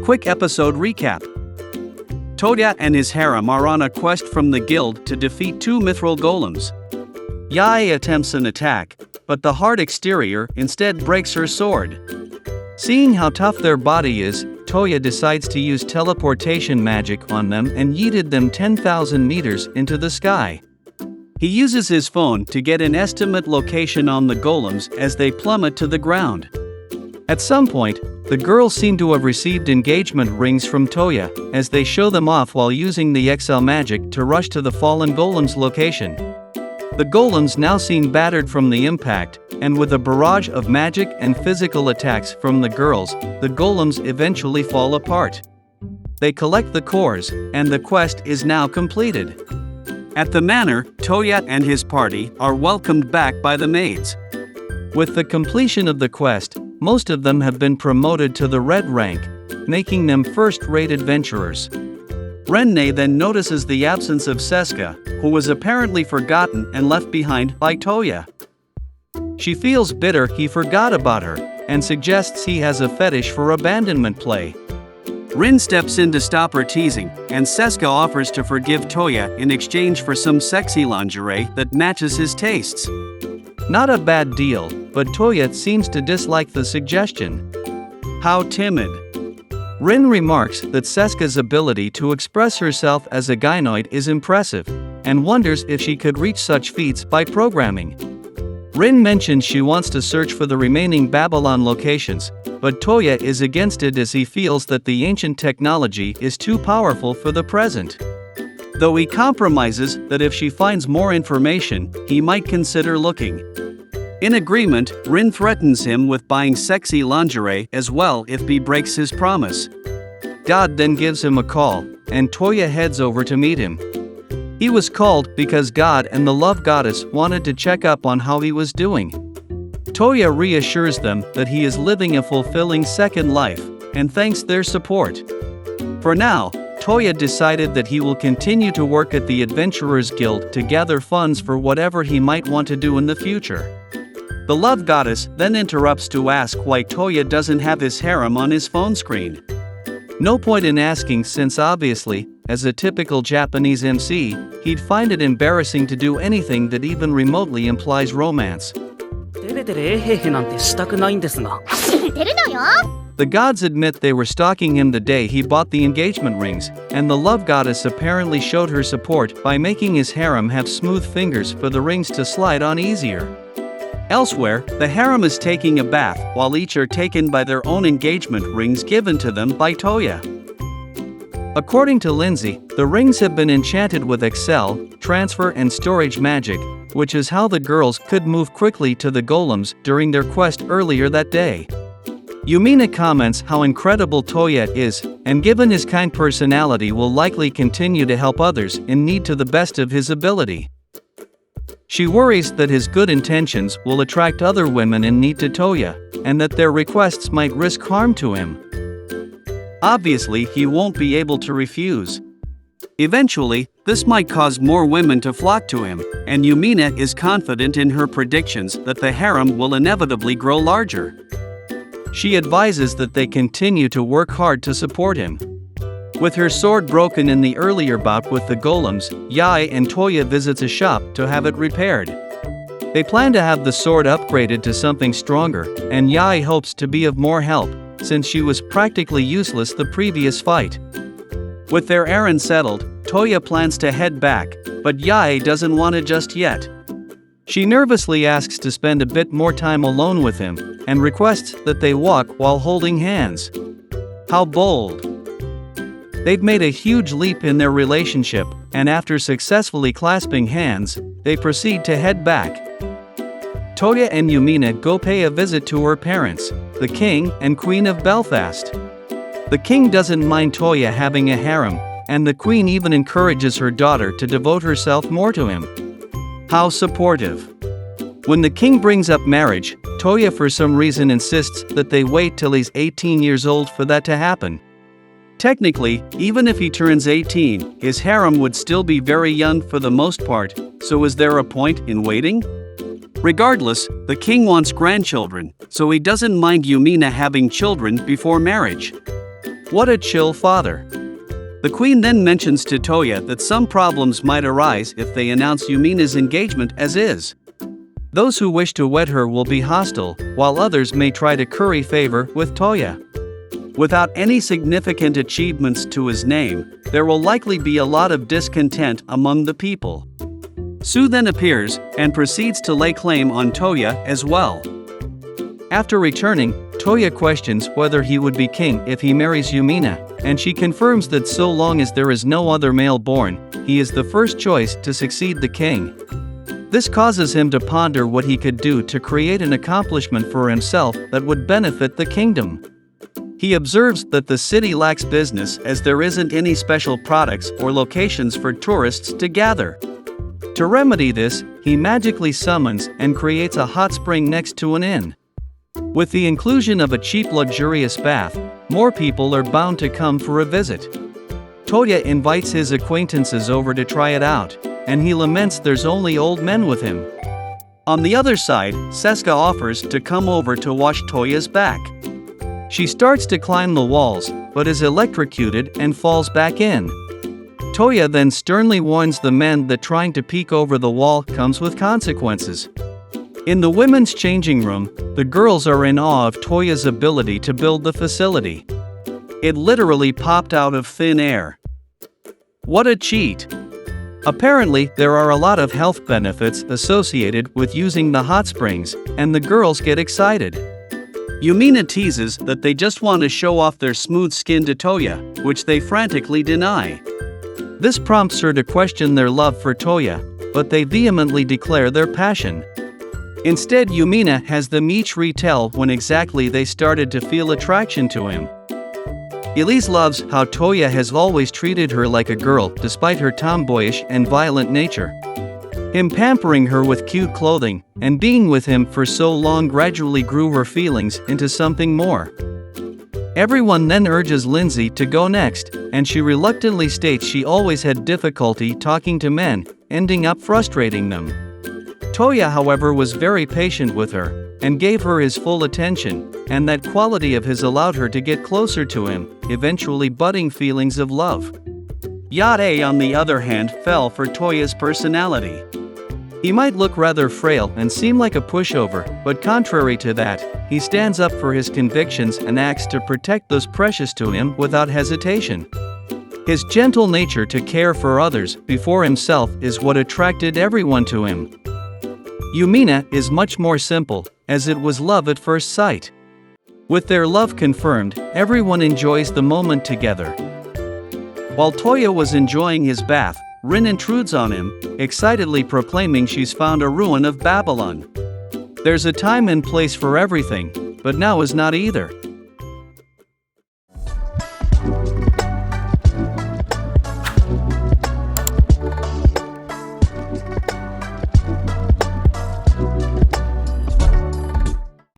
quick episode recap. Touya and his harem are on a quest from the guild to defeat 2 mithril golems. Yae attempts an attack, but the hard exterior instead breaks her sword. Seeing how tough their body is, Touya decides to use teleportation magic on them and yeeted them 10,000 meters into the sky. He uses his phone to get an estimate location on the golems as they plummet to the ground. At some point, the girls seem to have received engagement rings from Touya, as they show them off while using the XL magic to rush to the fallen golem's location. The golems now seem battered from the impact, and with a barrage of magic and physical attacks from the girls, the golems eventually fall apart. They collect the cores, and the quest is now completed. At the manor, Touya and his party are welcomed back by the maids. With the completion of the quest, most of them have been promoted to the red rank, making them first-rate adventurers. Renne then notices the absence of Seska, who was apparently forgotten and left behind by Touya. She feels bitter he forgot about her, and suggests he has a fetish for abandonment play. Rin steps in to stop her teasing, and Seska offers to forgive Touya in exchange for some sexy lingerie that matches his tastes. Not a bad deal, but Touya seems to dislike the suggestion. How timid. Rin remarks that Seska's ability to express herself as a gynoid is impressive, and wonders if she could reach such feats by programming. Rin mentions she wants to search for the remaining Babylon locations, but Touya is against it as he feels that the ancient technology is too powerful for the present. Though he compromises that if she finds more information, he might consider looking. In agreement, Rin threatens him with buying sexy lingerie as well if he breaks his promise. God then gives him a call, and Touya heads over to meet him. He was called because God and the love goddess wanted to check up on how he was doing. Touya reassures them that he is living a fulfilling second life, and thanks their support. For now, Touya decided that he will continue to work at the Adventurers Guild to gather funds for whatever he might want to do in the future. The love goddess then interrupts to ask why Touya doesn't have his harem on his phone screen. No point in asking, since obviously, as a typical Japanese MC, he'd find it embarrassing to do anything that even remotely implies romance. The gods admit they were stalking him the day he bought the engagement rings, and the love goddess apparently showed her support by making his harem have smooth fingers for the rings to slide on easier. Elsewhere, the harem is taking a bath while each are taken by their own engagement rings given to them by Touya. According to Lindsay, the rings have been enchanted with Excel, transfer and storage magic, which is how the girls could move quickly to the golems during their quest earlier that day. Yumina comments how incredible Touya is, and given his kind personality will likely continue to help others in need to the best of his ability. She worries that his good intentions will attract other women in need to Touya, and that their requests might risk harm to him. Obviously, he won't be able to refuse. Eventually, this might cause more women to flock to him, and Yumina is confident in her predictions that the harem will inevitably grow larger. She advises that they continue to work hard to support him. With her sword broken in the earlier bout with the golems, Yae and Touya visits a shop to have it repaired. They plan to have the sword upgraded to something stronger, and Yae hopes to be of more help, since she was practically useless the previous fight. With their errand settled, Touya plans to head back, but Yae doesn't want it just yet. She nervously asks to spend a bit more time alone with him, and requests that they walk while holding hands. How bold! They've made a huge leap in their relationship, and after successfully clasping hands, they proceed to head back. Touya and Yumina go pay a visit to her parents, the King and Queen of Belfast. The King doesn't mind Touya having a harem, and the Queen even encourages her daughter to devote herself more to him. How supportive. When the King brings up marriage, Touya for some reason insists that they wait till he's 18 years old for that to happen. Technically, even if he turns 18, his harem would still be very young for the most part, so is there a point in waiting? Regardless, the king wants grandchildren, so he doesn't mind Yumina having children before marriage. What a chill father. The queen then mentions to Touya that some problems might arise if they announce Yumina's engagement as is. Those who wish to wed her will be hostile, while others may try to curry favor with Touya. Without any significant achievements to his name, there will likely be a lot of discontent among the people. Su then appears and proceeds to lay claim on Touya as well. After returning, Touya questions whether he would be king if he marries Yumina, and she confirms that so long as there is no other male born, he is the first choice to succeed the king. This causes him to ponder what he could do to create an accomplishment for himself that would benefit the kingdom. He observes that the city lacks business as there isn't any special products or locations for tourists to gather. To remedy this, he magically summons and creates a hot spring next to an inn. With the inclusion of a cheap luxurious bath, more people are bound to come for a visit. Touya invites his acquaintances over to try it out, and he laments there's only old men with him. On the other side, Seska offers to come over to wash Toya's back. She starts to climb the walls, but is electrocuted and falls back in. Touya then sternly warns the men that trying to peek over the wall comes with consequences. In the women's changing room, the girls are in awe of Toya's ability to build the facility. It literally popped out of thin air. What a cheat! Apparently, there are a lot of health benefits associated with using the hot springs, and the girls get excited. Yumina teases that they just want to show off their smooth skin to Touya, which they frantically deny. This prompts her to question their love for Touya, but they vehemently declare their passion. Instead, Yumina has them each retell when exactly they started to feel attraction to him. Elise loves how Touya has always treated her like a girl despite her tomboyish and violent nature. Him pampering her with cute clothing and being with him for so long gradually grew her feelings into something more. Everyone then urges Lindsay to go next, and she reluctantly states she always had difficulty talking to men, ending up frustrating them. Touya, however, was very patient with her, and gave her his full attention, and that quality of his allowed her to get closer to him, eventually budding feelings of love. Yade, on the other hand, fell for Toya's personality. He might look rather frail and seem like a pushover, but contrary to that, he stands up for his convictions and acts to protect those precious to him without hesitation. His gentle nature to care for others before himself is what attracted everyone to him. Yumina is much more simple, as it was love at first sight. With their love confirmed, everyone enjoys the moment together. While Touya was enjoying his bath, Rin intrudes on him, excitedly proclaiming she's found a ruin of Babylon. There's a time and place for everything, but now is not either.